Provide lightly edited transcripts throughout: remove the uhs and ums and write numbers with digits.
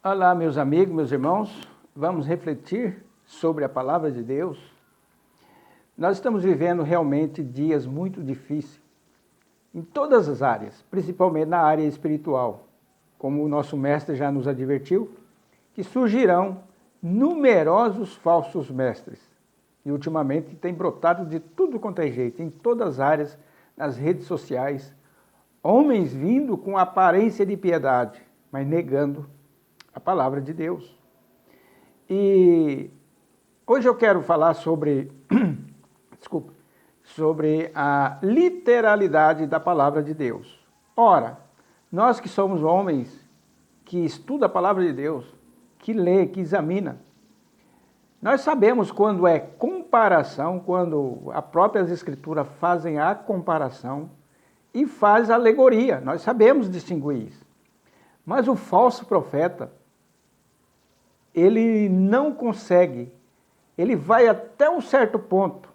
Olá, meus amigos, meus irmãos, vamos refletir sobre a palavra de Deus. Nós estamos vivendo realmente dias muito difíceis, em todas as áreas, principalmente na área espiritual. Como o nosso mestre já nos advertiu, que surgirão numerosos falsos mestres. E ultimamente tem brotado de tudo quanto é jeito, em todas as áreas, nas redes sociais, homens vindo com aparência de piedade, mas negando a palavra de Deus. E hoje eu quero falar sobre, sobre a literalidade da palavra de Deus. Ora, nós que somos homens que estudam a palavra de Deus, que lê, que examina, nós sabemos quando é comparação, quando as próprias escrituras fazem a comparação e faz a alegoria, nós sabemos distinguir isso. Mas o falso profeta, ele não consegue, ele vai até um certo ponto.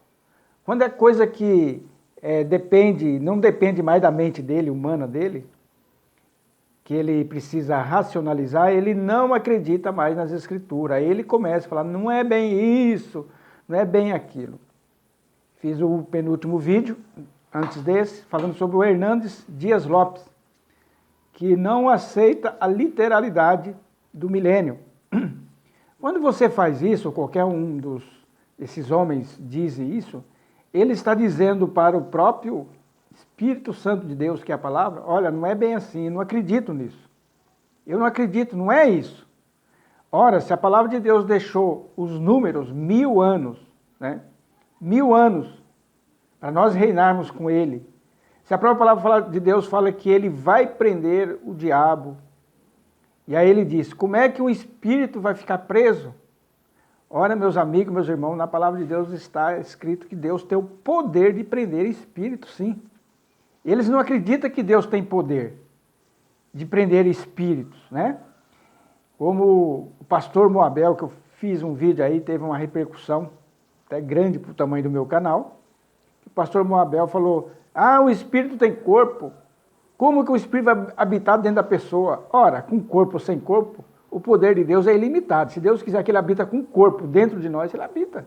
Quando é coisa que não depende mais da mente dele, humana dele, que ele precisa racionalizar, ele não acredita mais nas escrituras. Aí ele começa a falar, não é bem isso, não é bem aquilo. Fiz o penúltimo vídeo, antes desse, falando sobre o Hernandes Dias Lopes, que não aceita a literalidade do milênio. Quando você faz isso, qualquer um desses homens diz isso, ele está dizendo para o próprio Espírito Santo de Deus, que é a palavra, olha, não é bem assim, eu não acredito nisso. Eu não acredito, não é isso. Ora, se a palavra de Deus deixou os números 1000 anos, né? 1000 anos, para nós reinarmos com ele. Se a própria palavra de Deus fala que ele vai prender o diabo, e aí ele diz, como é que um espírito vai ficar preso? Ora, meus amigos, meus irmãos, na palavra de Deus está escrito que Deus tem o poder de prender espíritos, sim. Eles não acreditam que Deus tem poder de prender espíritos, né? Como o pastor Moabel, que eu fiz um vídeo aí, teve uma repercussão até grande para o tamanho do meu canal. O pastor Moabel falou, o espírito tem corpo. Como que o espírito vai habitar dentro da pessoa? Ora, com corpo ou sem corpo, o poder de Deus é ilimitado. Se Deus quiser que ele habita com corpo dentro de nós, ele habita.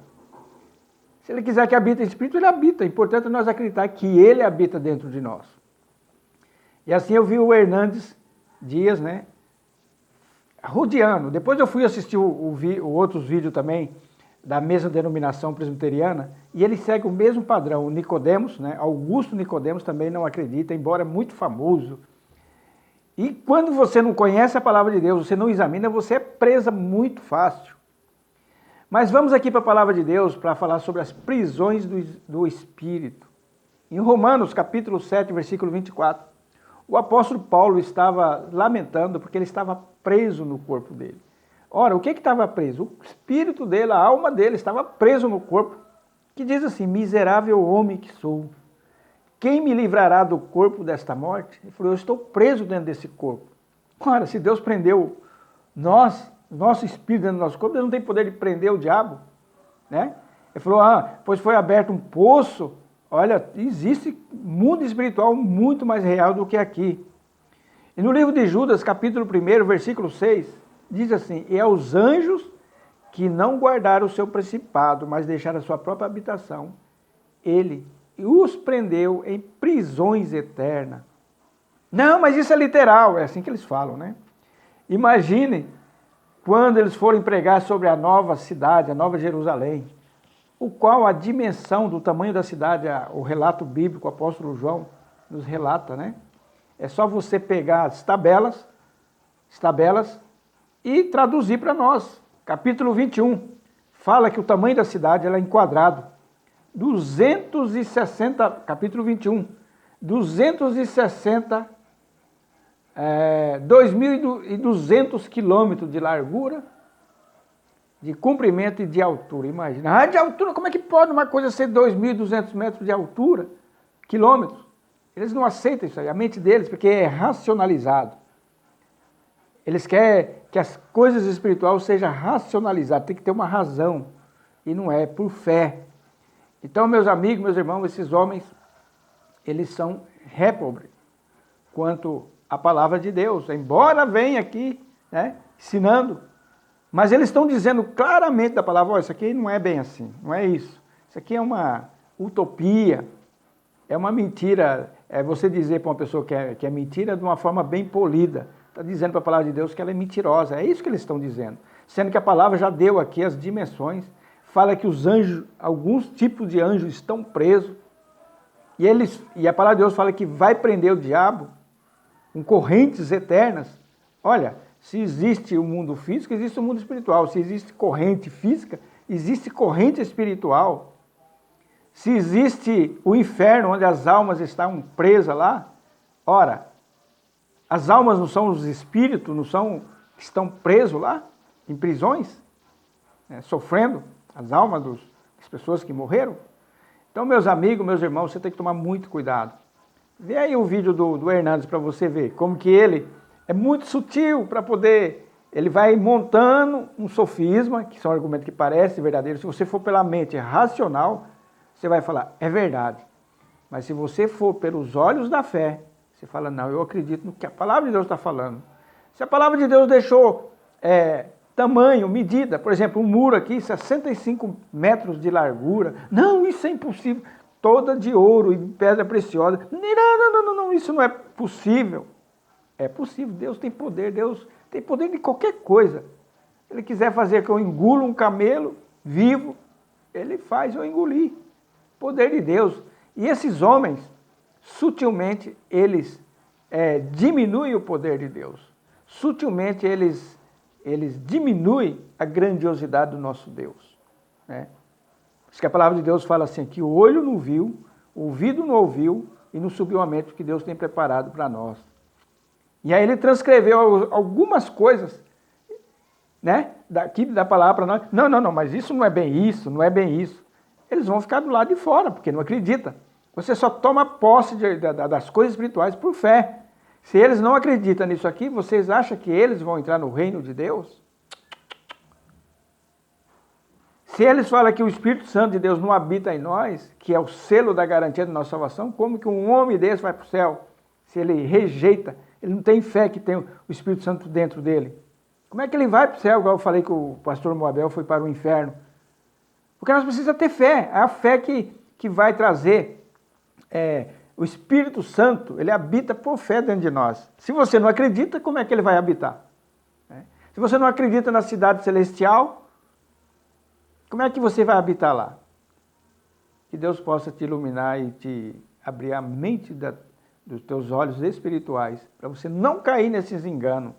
Se ele quiser que habite em espírito, ele habita. É importante nós acreditar que ele habita dentro de nós. E assim eu vi o Hernandes Dias, né, rodeando. Depois eu fui assistir outros vídeos também, da mesma denominação presbiteriana, e ele segue o mesmo padrão. O Nicodemos, né, Augusto Nicodemos também não acredita, embora muito famoso. E quando você não conhece a palavra de Deus, você não examina, você é presa muito fácil. Mas vamos aqui para a palavra de Deus para falar sobre as prisões do Espírito. Em Romanos capítulo 7, versículo 24, o apóstolo Paulo estava lamentando porque ele estava preso no corpo dele. Ora, o que estava preso? O espírito dele, a alma dele estava preso no corpo, que diz assim, miserável homem que sou, quem me livrará do corpo desta morte? Ele falou, eu estou preso dentro desse corpo. Ora, se Deus prendeu nosso espírito dentro do nosso corpo, Deus não tem poder de prender o diabo, né? Ele falou, pois foi aberto um poço, olha, existe mundo espiritual muito mais real do que aqui. E no livro de Judas, capítulo 1, versículo 6, diz assim, e aos anjos que não guardaram o seu principado, mas deixaram a sua própria habitação, ele os prendeu em prisões eternas. Não, mas isso é literal, é assim que eles falam, né? Imaginem quando eles forem pregar sobre a nova cidade, a nova Jerusalém, o qual a dimensão do tamanho da cidade, o relato bíblico, o apóstolo João nos relata, né? É só você pegar as tabelas e traduzir para nós. Capítulo 21 fala que o tamanho da cidade ela é enquadrado. 260, capítulo 21, 260, 2.200 quilômetros de largura, de comprimento e de altura. Imagina, de altura, como é que pode uma coisa ser 2.200 metros de altura? Quilômetros. Eles não aceitam isso aí, a mente deles, porque é racionalizado. Eles querem que as coisas espirituais sejam racionalizadas, tem que ter uma razão, e não é por fé. Então, meus amigos, meus irmãos, esses homens, eles são réprobos quanto à palavra de Deus. Embora venha aqui né? Ensinando. Mas eles estão dizendo claramente da palavra, isso aqui não é bem assim, não é isso. Isso aqui é uma utopia, é uma mentira. É você dizer para uma pessoa que é mentira de uma forma bem polida. Está dizendo para a palavra de Deus que ela é mentirosa. É isso que eles estão dizendo. Sendo que a palavra já deu aqui as dimensões. Fala que os anjos, alguns tipos de anjos estão presos. E a palavra de Deus fala que vai prender o diabo com correntes eternas. Olha, se existe o mundo físico, existe o mundo espiritual. Se existe corrente física, existe corrente espiritual. Se existe o inferno, onde as almas estão presas lá, ora, as almas não são os espíritos, não são que estão presos lá, em prisões, né, sofrendo, as almas das pessoas que morreram? Então, meus amigos, meus irmãos, você tem que tomar muito cuidado. Vê aí o vídeo do Hernandes para você ver como que ele é muito sutil para poder... Ele vai montando um sofisma, que são argumentos que parecem verdadeiros. Se você for pela mente racional, você vai falar, é verdade. Mas se você for pelos olhos da fé, você fala, não, eu acredito no que a palavra de Deus está falando. Se a palavra de Deus deixou tamanho, medida, por exemplo, um muro aqui, 65 metros de largura, não, isso é impossível. Toda de ouro e pedra preciosa. Não, isso não é possível. É possível, Deus tem poder de qualquer coisa. Se Ele quiser fazer que eu engula um camelo vivo, Ele faz eu engolir. Poder de Deus. E esses homens, sutilmente, eles diminuem o poder de Deus. Sutilmente, eles diminuem a grandiosidade do nosso Deus. Né? Por isso que a palavra de Deus fala assim, que o olho não viu, o ouvido não ouviu, e não subiu a mente que Deus tem preparado para nós. E aí ele transcreveu algumas coisas, né, daqui da palavra para nós. Não, mas isso não é bem isso, não é bem isso. Eles vão ficar do lado de fora, porque não acreditam. Você só toma posse das coisas espirituais por fé. Se eles não acreditam nisso aqui, vocês acham que eles vão entrar no reino de Deus? Se eles falam que o Espírito Santo de Deus não habita em nós, que é o selo da garantia da nossa salvação, como que um homem desse vai para o céu? Se ele rejeita, ele não tem fé que tem o Espírito Santo dentro dele. Como é que ele vai para o céu, igual eu falei que o pastor Moabel foi para o inferno? Porque nós precisamos ter fé, é a fé que vai trazer o Espírito Santo, ele habita por fé dentro de nós. Se você não acredita, como é que ele vai habitar? Se você não acredita na cidade celestial, como é que você vai habitar lá? Que Deus possa te iluminar e te abrir a mente dos teus olhos espirituais, para você não cair nesses enganos.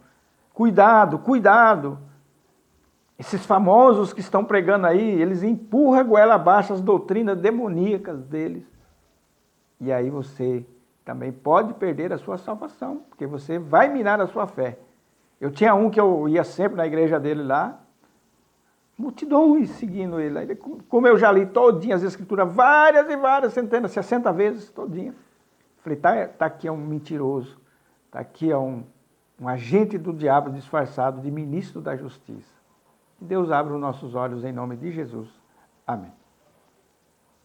Cuidado, cuidado! Esses famosos que estão pregando aí, eles empurram a goela abaixo as doutrinas demoníacas deles. E aí você também pode perder a sua salvação, porque você vai minar a sua fé. Eu tinha um que eu ia sempre na igreja dele lá, multidões seguindo ele. Como eu já li todinha as escrituras, várias e várias, centenas, 60 vezes todinha. Falei, tá aqui é um mentiroso, tá aqui é um agente do diabo disfarçado de ministro da justiça. Que Deus abra os nossos olhos em nome de Jesus. Amém.